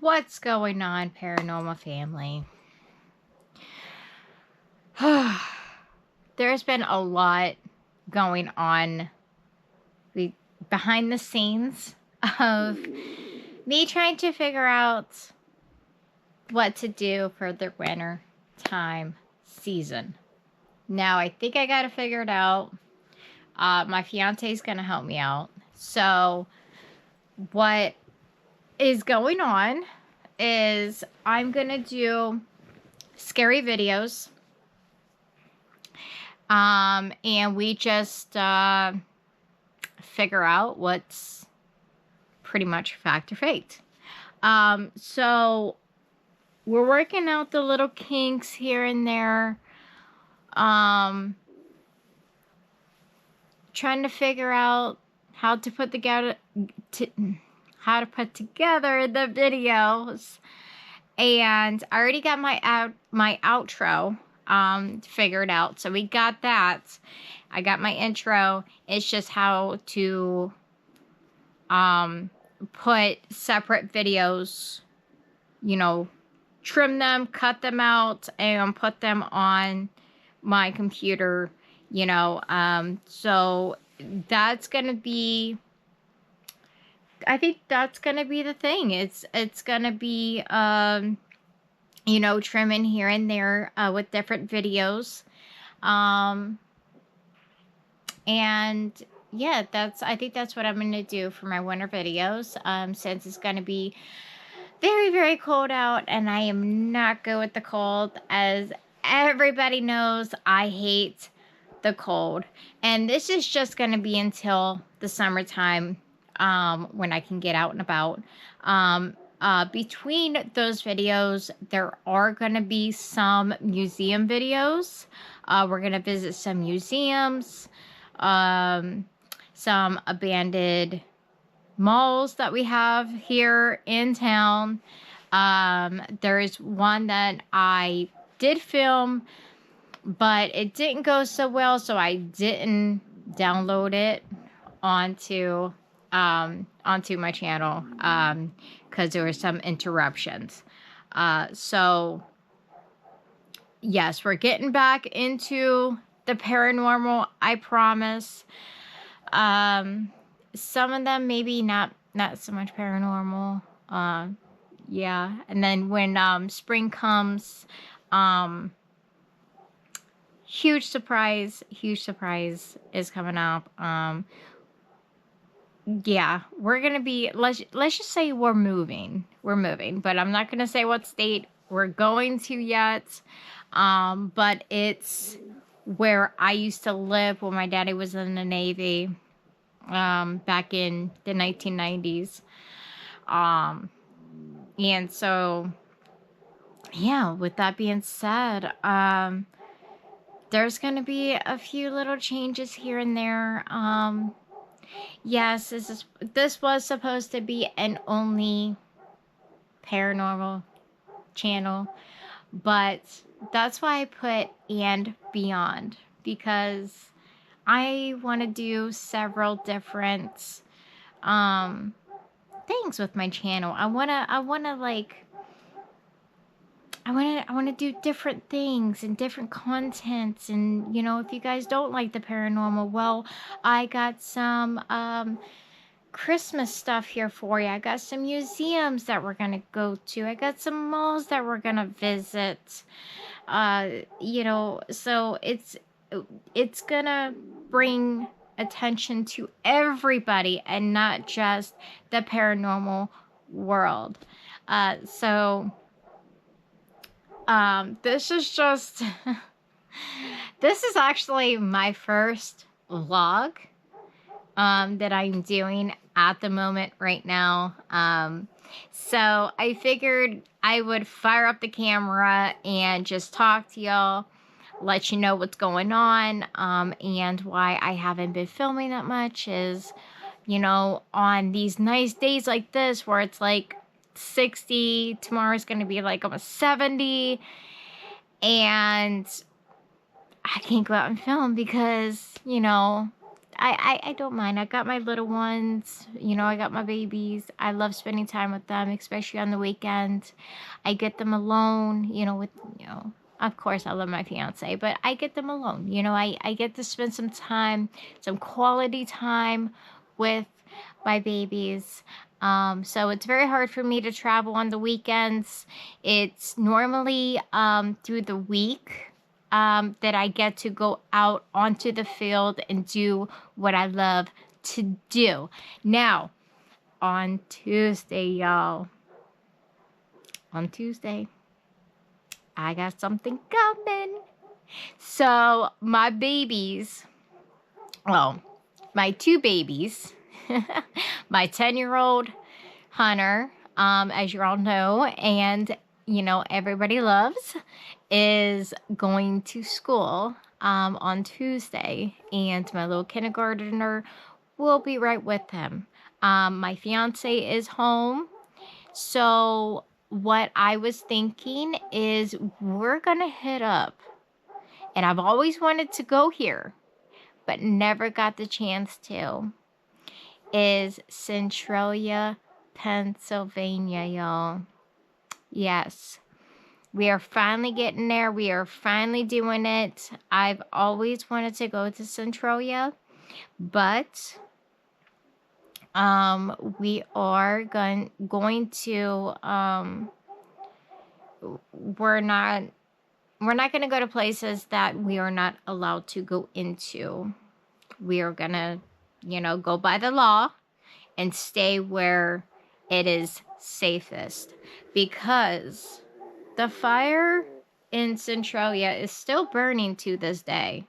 What's going on, paranormal family? There's been a lot going on behind the scenes of me trying to figure out what to do for the winter time season. Now, I think I got to figure it out. My fiance is going to help me out. So, what is going on is I'm going to do scary videos. And we just figure out what's pretty much fact or fake. So we're working out the little kinks here and there. Trying to figure out how to put together the videos. And I already got my outro figured out. So we got that. I got my intro. It's just how to put separate videos, trim them, cut them out, and put them on my computer, so that's gonna be, I think that's gonna be the thing. It's gonna be trimming here and there with different videos. And yeah, I think that's what I'm going to do for my winter videos. Since it's going to be very, very cold out, and I am not good with the cold. As everybody knows, I hate the cold. And this is just going to be until the summertime, when I can get out and about. Between those videos, there are going to be some museum videos. We're going to visit some museums, some abandoned malls that we have here in town. There is one that I did film, but it didn't go so well, so I didn't download it onto my channel, because there were some interruptions. So yes, we're getting back into the paranormal, I promise. Some of them maybe not so much paranormal. Yeah, and then when spring comes, huge surprise is coming up. Yeah, we're gonna be, let's just say we're moving, but I'm not gonna say what state we're going to yet. But it's where I used to live when my daddy was in the Navy, back in the 1990s. And so, yeah, with that being said, there's gonna be a few little changes here and there. Yes, this was supposed to be an only paranormal channel, but that's why I put and beyond, because I want to do several different things with my channel. I want to do different things and different contents. And, if you guys don't like the paranormal, well, I got some Christmas stuff here for you. I got some museums that we're going to go to. I got some malls that we're going to visit. So it's going to bring attention to everybody and not just the paranormal world. So this is just, this is actually my first vlog that I'm doing at the moment right now. So I figured I would fire up the camera and just talk to y'all, let you know what's going on, and why I haven't been filming that much is, on these nice days like this where it's like 60, tomorrow's going to be like almost 70, and I can't go out and film because, I don't mind. I got my little ones, I got my babies. I love spending time with them, especially on the weekend. I get them alone, of course I love my fiance, but I get them alone. I get to spend some time, some quality time with my babies. So it's very hard for me to travel on the weekends. It's normally through the week that I get to go out onto the field and do what I love to do. Now, on Tuesday, y'all, on Tuesday, I got something coming. So, my babies, well, my two babies, my 10-year-old Hunter, as you all know, and everybody loves, is going to school on Tuesday, and my little kindergartner will be right with him. My fiance is home, so what I was thinking is we're gonna hit up, and I've always wanted to go here, but never got the chance to, is Centralia, Pennsylvania, y'all. Yes. We are finally getting there. We are finally doing it. I've always wanted to go to Centralia, but we are going to we're not going to go to places that we are not allowed to go into. We are going to, go by the law and stay where it is safest, because the fire in Centralia is still burning to this day.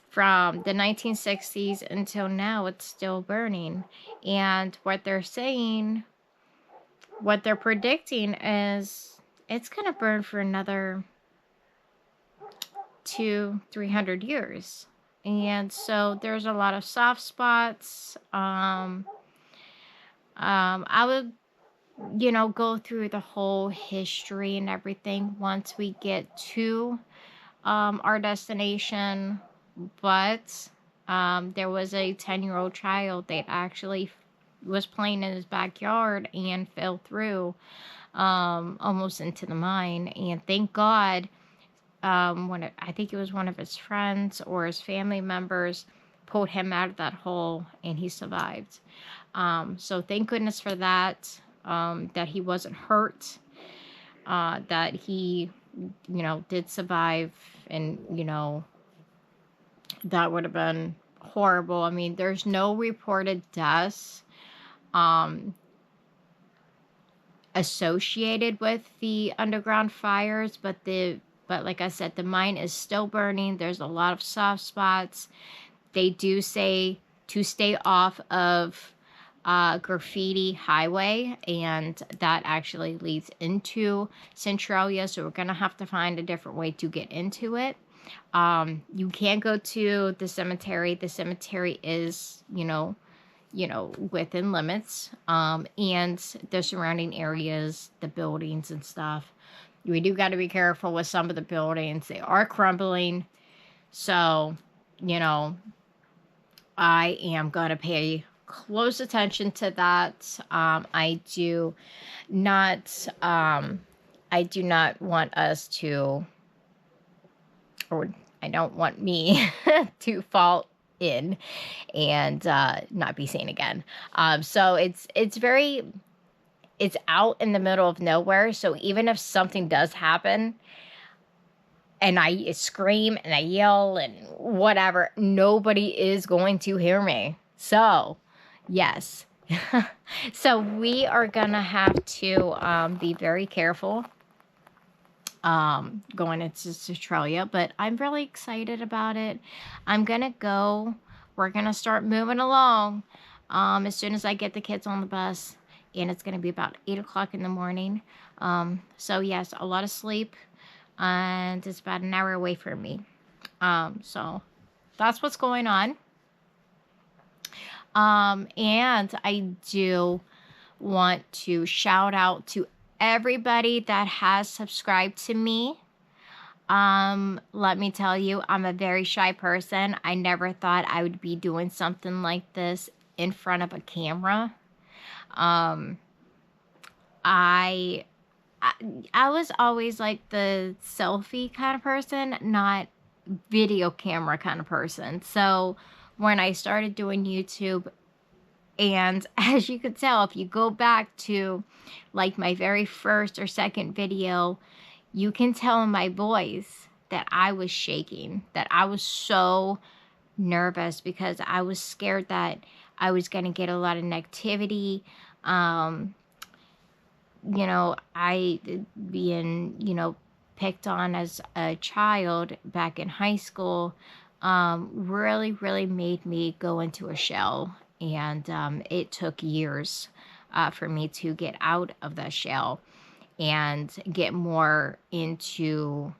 From the 1960s until now, it's still burning. And what they're saying, what they're predicting is it's going to burn for another 200-300 years. And so there's a lot of soft spots. I would, go through the whole history and everything once we get to our destination. But there was a 10-year-old child that actually was playing in his backyard and fell through almost into the mine. And thank God, I think it was one of his friends or his family members pulled him out of that hole and he survived. So thank goodness for that, that he wasn't hurt, that he, did survive, and, that would have been horrible. I mean, there's no reported deaths associated with the underground fires, but like I said, the mine is still burning. There's a lot of soft spots. They do say to stay off of Graffiti Highway, and that actually leads into Centralia, so we're gonna have to find a different way to get into it. You can go to the cemetery. The cemetery is, within limits, and the surrounding areas, the buildings and stuff. We do got to be careful with some of the buildings. They are crumbling, so, I am going to pay close attention to that. I do not want us to, or I don't want me to fall in and not be seen again. So it's out in the middle of nowhere. So even if something does happen and I scream and I yell and whatever, nobody is going to hear me. So yes. So we are gonna have to be very careful going into Australia, but I'm really excited about it. I'm gonna go. We're gonna start moving along as soon as I get the kids on the bus, and it's gonna be about 8 o'clock in the morning. So yes, a lot of sleep, and it's about an hour away from me. So that's what's going on. And I do want to shout out to everybody that has subscribed to me. Let me tell you, I'm a very shy person. I never thought I would be doing something like this in front of a camera. Um, I, I, I was always like the selfie kind of person, not video camera kind of person. So when I started doing YouTube, and as you could tell, if you go back to like my very first or second video, you can tell in my voice that I was shaking, that I was so nervous because I was scared that I was going to get a lot of negativity. Um, I being, picked on as a child back in high school, really, really made me go into a shell. And it took years for me to get out of the shell and get more into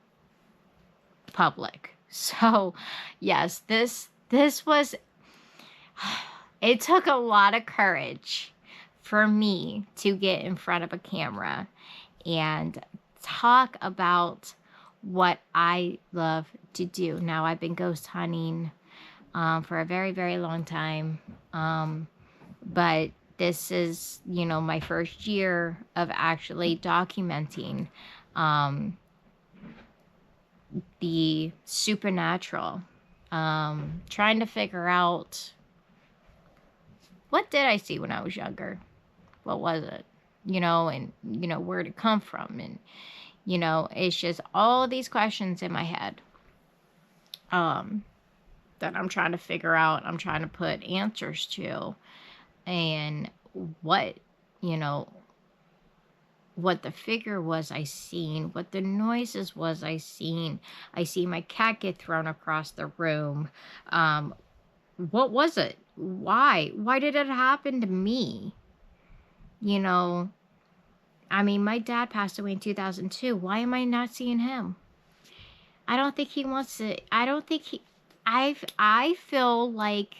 public. So, yes, this was it took a lot of courage for me to get in front of a camera and talk about what I love to do. Now, I've been ghost hunting for a very, very long time, but this is, my first year of actually documenting the supernatural, trying to figure out, what did I see when I was younger? What was it? And, where did it come from? And, it's just all these questions in my head that I'm trying to figure out. I'm trying to put answers to. And what, what the figure was I seen, what the noises was I seen. I see my cat get thrown across the room. What was it? Why? Why did it happen to me? I mean, my dad passed away in 2002. Why am I not seeing him? I don't think he wants to. I don't think he. I feel like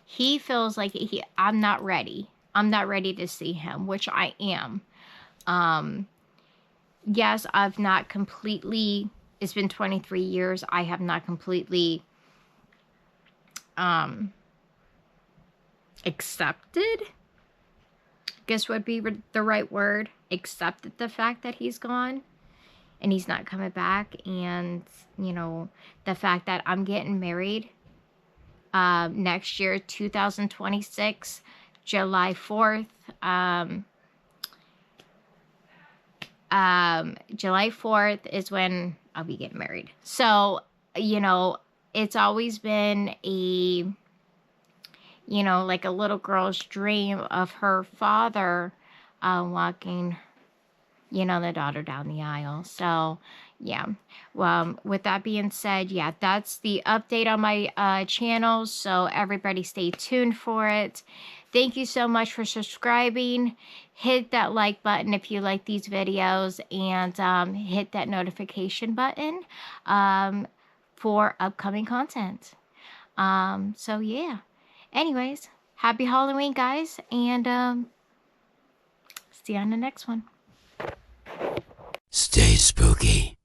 he feels like I'm not ready. I'm not ready to see him, which I am. Yes, I've not completely. It's been 23 years. I have not completely accepted, guess would be the right word, accepted the fact that he's gone and he's not coming back. And the fact that I'm getting married next year, 2026, July 4th. July 4th is when I'll be getting married. So it's always been a like a little girl's dream of her father walking, the daughter down the aisle. So, yeah. Well, with that being said, yeah, that's the update on my channel. So, everybody stay tuned for it. Thank you so much for subscribing. Hit that like button if you like these videos, and hit that notification button for upcoming content. So, yeah. Anyways, happy Halloween, guys, and see you on the next one. Stay spooky.